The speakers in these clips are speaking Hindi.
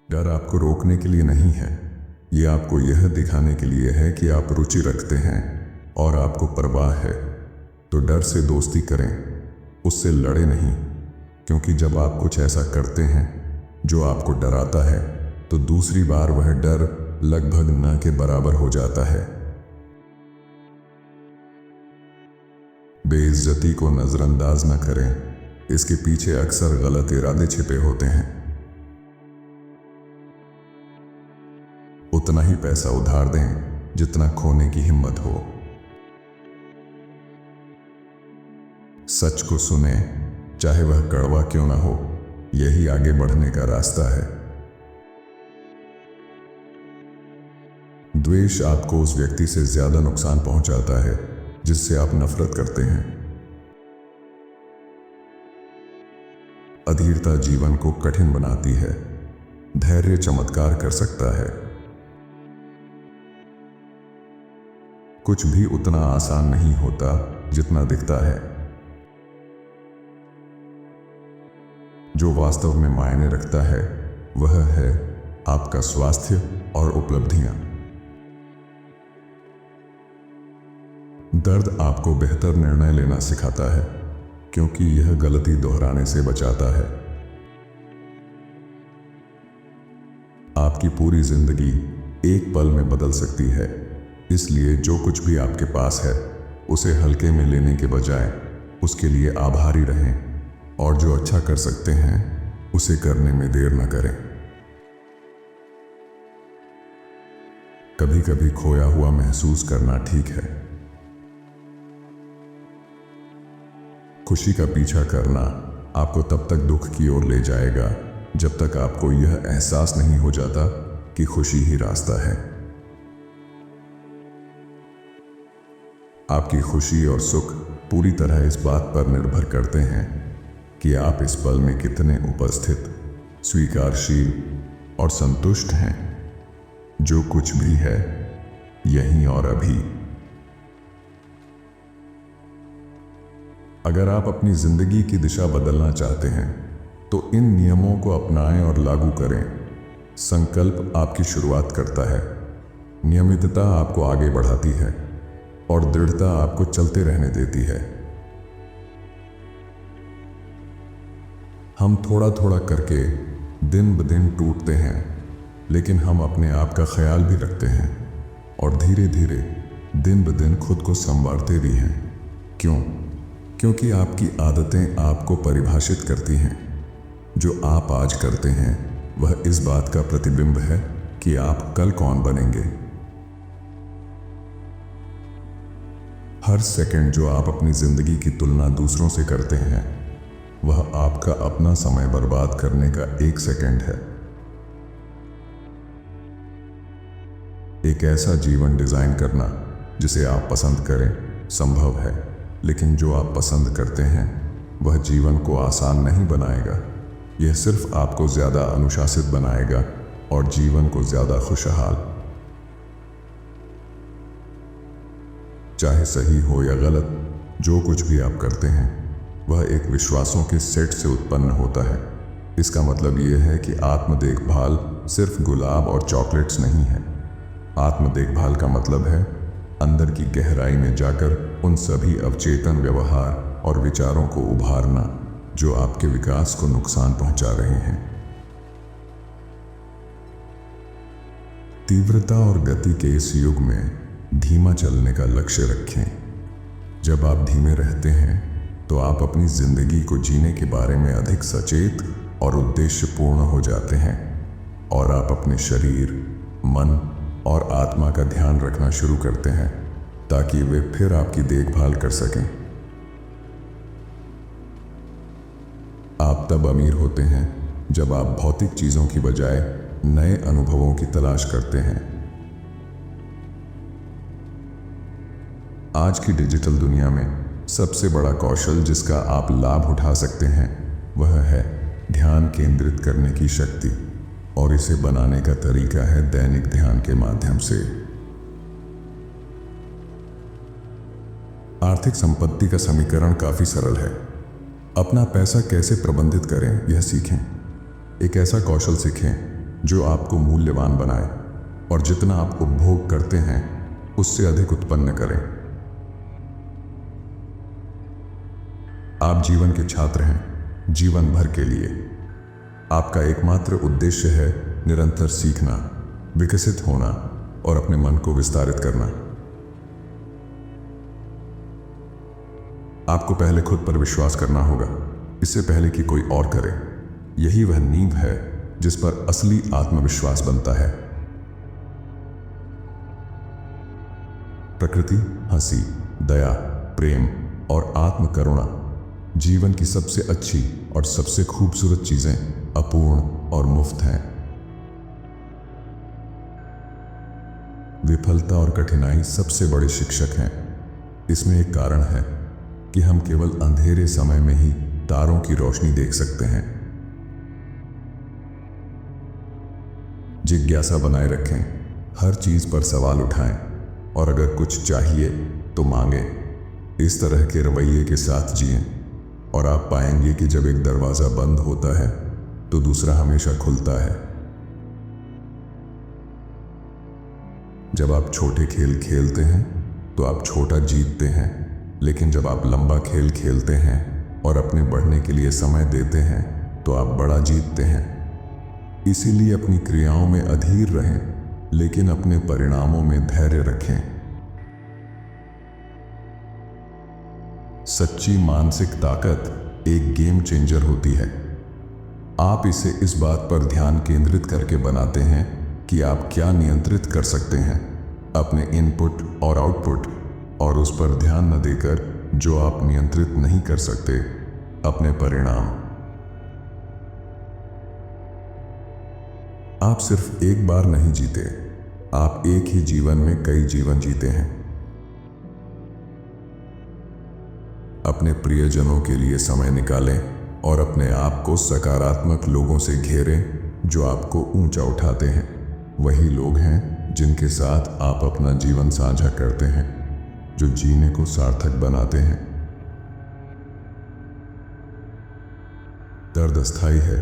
डर आपको रोकने के लिए नहीं है, ये आपको यह दिखाने के लिए है कि आप रुचि रखते हैं और आपको परवाह है। तो डर से दोस्ती करें, उससे लड़े नहीं, क्योंकि जब आप कुछ ऐसा करते हैं जो आपको डराता है तो दूसरी बार वह डर लगभग न के बराबर हो जाता है। बेइज्जती को नजरअंदाज न करें, इसके पीछे अक्सर गलत इरादे छिपे होते हैं। उतना ही पैसा उधार दें जितना खोने की हिम्मत हो। सच को सुने, चाहे वह कड़वा क्यों ना हो, यही आगे बढ़ने का रास्ता है। द्वेष आपको उस व्यक्ति से ज्यादा नुकसान पहुंचाता है जिससे आप नफरत करते हैं। अधीरता जीवन को कठिन बनाती है, धैर्य चमत्कार कर सकता है। कुछ भी उतना आसान नहीं होता जितना दिखता है। जो वास्तव में मायने रखता है वह है आपका स्वास्थ्य और उपलब्धियां। दर्द आपको बेहतर निर्णय लेना सिखाता है, क्योंकि यह गलती दोहराने से बचाता है। आपकी पूरी जिंदगी एक पल में बदल सकती है, इसलिए जो कुछ भी आपके पास है उसे हल्के में लेने के बजाय उसके लिए आभारी रहें, और जो अच्छा कर सकते हैं उसे करने में देर न करें। कभी कभी खोया हुआ महसूस करना ठीक है। खुशी का पीछा करना आपको तब तक दुख की ओर ले जाएगा जब तक आपको यह एहसास नहीं हो जाता कि खुशी ही रास्ता है। आपकी खुशी और सुख पूरी तरह इस बात पर निर्भर करते हैं कि आप इस पल में कितने उपस्थित, स्वीकारशील और संतुष्ट हैं। जो कुछ भी है, यहीं और अभी। अगर आप अपनी जिंदगी की दिशा बदलना चाहते हैं तो इन नियमों को अपनाएं और लागू करें। संकल्प आपकी शुरुआत करता है, नियमितता आपको आगे बढ़ाती है और दृढ़ता आपको चलते रहने देती है। हम थोड़ा थोड़ा करके दिन ब दिन टूटते हैं, लेकिन हम अपने आप का ख्याल भी रखते हैं और धीरे धीरे दिन ब दिन खुद को संवारते भी हैं। क्यों? क्योंकि आपकी आदतें आपको परिभाषित करती हैं। जो आप आज करते हैं वह इस बात का प्रतिबिंब है कि आप कल कौन बनेंगे। हर सेकंड जो आप अपनी जिंदगी की तुलना दूसरों से करते हैं वह आपका अपना समय बर्बाद करने का एक सेकंड है। एक ऐसा जीवन डिजाइन करना जिसे आप पसंद करें संभव है, लेकिन जो आप पसंद करते हैं वह जीवन को आसान नहीं बनाएगा। यह सिर्फ आपको ज्यादा अनुशासित बनाएगा और जीवन को ज्यादा खुशहाल। चाहे सही हो या गलत, जो कुछ भी आप करते हैं वह एक विश्वासों के सेट से उत्पन्न होता है। इसका मतलब यह है कि आत्म देखभाल सिर्फ गुलाब और चॉकलेट्स नहीं है। आत्म देखभाल का मतलब है अंदर की गहराई में जाकर उन सभी अवचेतन व्यवहार और विचारों को उभारना जो आपके विकास को नुकसान पहुंचा रहे हैं। तीव्रता और गति के इस युग में धीमा चलने का लक्ष्य रखें। जब आप धीमे रहते हैं तो आप अपनी जिंदगी को जीने के बारे में अधिक सचेत और उद्देश्यपूर्ण हो जाते हैं, और आप अपने शरीर, मन और आत्मा का ध्यान रखना शुरू करते हैं ताकि वे फिर आपकी देखभाल कर सकें। आप तब अमीर होते हैं जब आप भौतिक चीजों की बजाय नए अनुभवों की तलाश करते हैं। आज की डिजिटल दुनिया में सबसे बड़ा कौशल जिसका आप लाभ उठा सकते हैं वह है ध्यान केंद्रित करने की शक्ति, और इसे बनाने का तरीका है दैनिक ध्यान के माध्यम से। आर्थिक संपत्ति का समीकरण काफी सरल है। अपना पैसा कैसे प्रबंधित करें यह सीखें। एक ऐसा कौशल सीखें जो आपको मूल्यवान बनाए, और जितना आप उपभोग करते हैं उससे अधिक उत्पन्न करें। आप जीवन के छात्र हैं, जीवन भर के लिए। आपका एकमात्र उद्देश्य है निरंतर सीखना, विकसित होना और अपने मन को विस्तारित करना। आपको पहले खुद पर विश्वास करना होगा, इससे पहले कि कोई और करे। यही वह नींव है जिस पर असली आत्मविश्वास बनता है। प्रकृति, हंसी, दया, प्रेम और आत्मकरुणा जीवन की सबसे अच्छी और सबसे खूबसूरत चीजें अपूर्ण और मुफ्त हैं। विफलता और कठिनाई सबसे बड़े शिक्षक हैं। इसमें एक कारण है कि हम केवल अंधेरे समय में ही तारों की रोशनी देख सकते हैं। जिज्ञासा बनाए रखें, हर चीज पर सवाल उठाएं और अगर कुछ चाहिए तो मांगें। इस तरह के रवैये के साथ जिएं और आप पाएंगे कि जब एक दरवाजा बंद होता है तो दूसरा हमेशा खुलता है। जब आप छोटे खेल खेलते हैं तो आप छोटा जीतते हैं, लेकिन जब आप लंबा खेल खेलते हैं और अपने बढ़ने के लिए समय देते हैं तो आप बड़ा जीतते हैं। इसीलिए अपनी क्रियाओं में अधीर रहें, लेकिन अपने परिणामों में धैर्य रखें। सच्ची मानसिक ताकत एक गेम चेंजर होती है। आप इसे इस बात पर ध्यान केंद्रित करके बनाते हैं कि आप क्या नियंत्रित कर सकते हैं, अपने इनपुट और आउटपुट, और उस पर ध्यान न देकर जो आप नियंत्रित नहीं कर सकते, अपने परिणाम। आप सिर्फ एक बार नहीं जीते, आप एक ही जीवन में कई जीवन जीते हैं। अपने प्रियजनों के लिए समय निकालें और अपने आप को सकारात्मक लोगों से घेरें जो आपको ऊंचा उठाते हैं। वही लोग हैं जिनके साथ आप अपना जीवन साझा करते हैं, जो जीने को सार्थक बनाते हैं। दर्द अस्थायी है,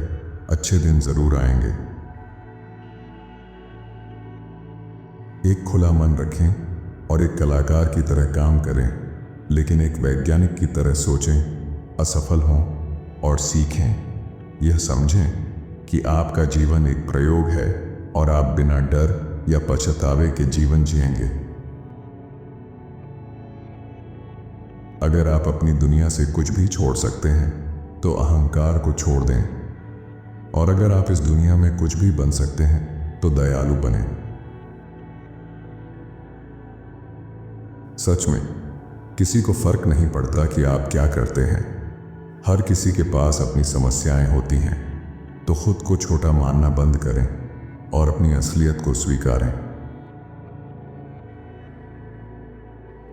अच्छे दिन जरूर आएंगे। एक खुला मन रखें और एक कलाकार की तरह काम करें, लेकिन एक वैज्ञानिक की तरह सोचें, असफल हों और सीखें। यह समझें कि आपका जीवन एक प्रयोग है और आप बिना डर या पछतावे के जीवन जिएंगे। अगर आप अपनी दुनिया से कुछ भी छोड़ सकते हैं तो अहंकार को छोड़ दें, और अगर आप इस दुनिया में कुछ भी बन सकते हैं तो दयालु बने। सच में किसी को फर्क नहीं पड़ता कि आप क्या करते हैं। हर किसी के पास अपनी समस्याएं होती हैं, तो खुद को छोटा मानना बंद करें और अपनी असलियत को स्वीकारें।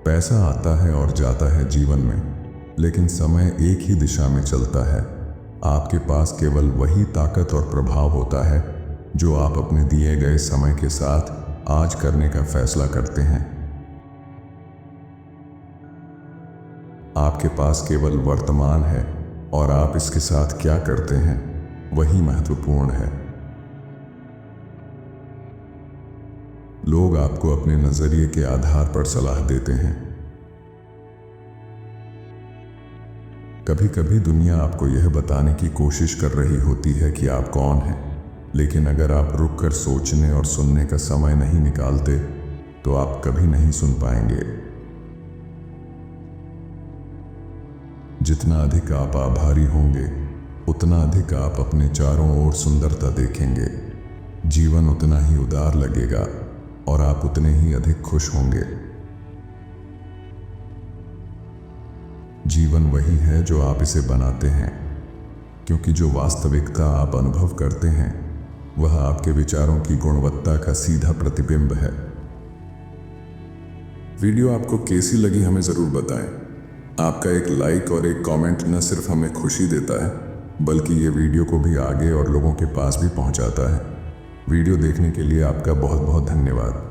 पैसा आता है और जाता है जीवन में, लेकिन समय एक ही दिशा में चलता है। आपके पास केवल वही ताकत और प्रभाव होता है जो आप अपने दिए गए समय के साथ आज करने का फैसला करते हैं। आपके पास केवल वर्तमान है और आप इसके साथ क्या करते हैं वही महत्वपूर्ण है। लोग आपको अपने नजरिए के आधार पर सलाह देते हैं। कभी कभी दुनिया आपको यह बताने की कोशिश कर रही होती है कि आप कौन हैं, लेकिन अगर आप रुककर सोचने और सुनने का समय नहीं निकालते तो आप कभी नहीं सुन पाएंगे। जितना अधिक आप आभारी होंगे, उतना अधिक आप अपने चारों ओर सुंदरता देखेंगे। जीवन उतना ही उदार लगेगा और आप उतने ही अधिक खुश होंगे। जीवन वही है जो आप इसे बनाते हैं, क्योंकि जो वास्तविकता आप अनुभव करते हैं वह आपके विचारों की गुणवत्ता का सीधा प्रतिबिंब है। वीडियो आपको कैसी लगी हमें जरूर बताएं। आपका एक लाइक और एक कमेंट न सिर्फ हमें खुशी देता है, बल्कि ये वीडियो को भी आगे और लोगों के पास भी पहुंचाता है। वीडियो देखने के लिए आपका बहुत बहुत धन्यवाद।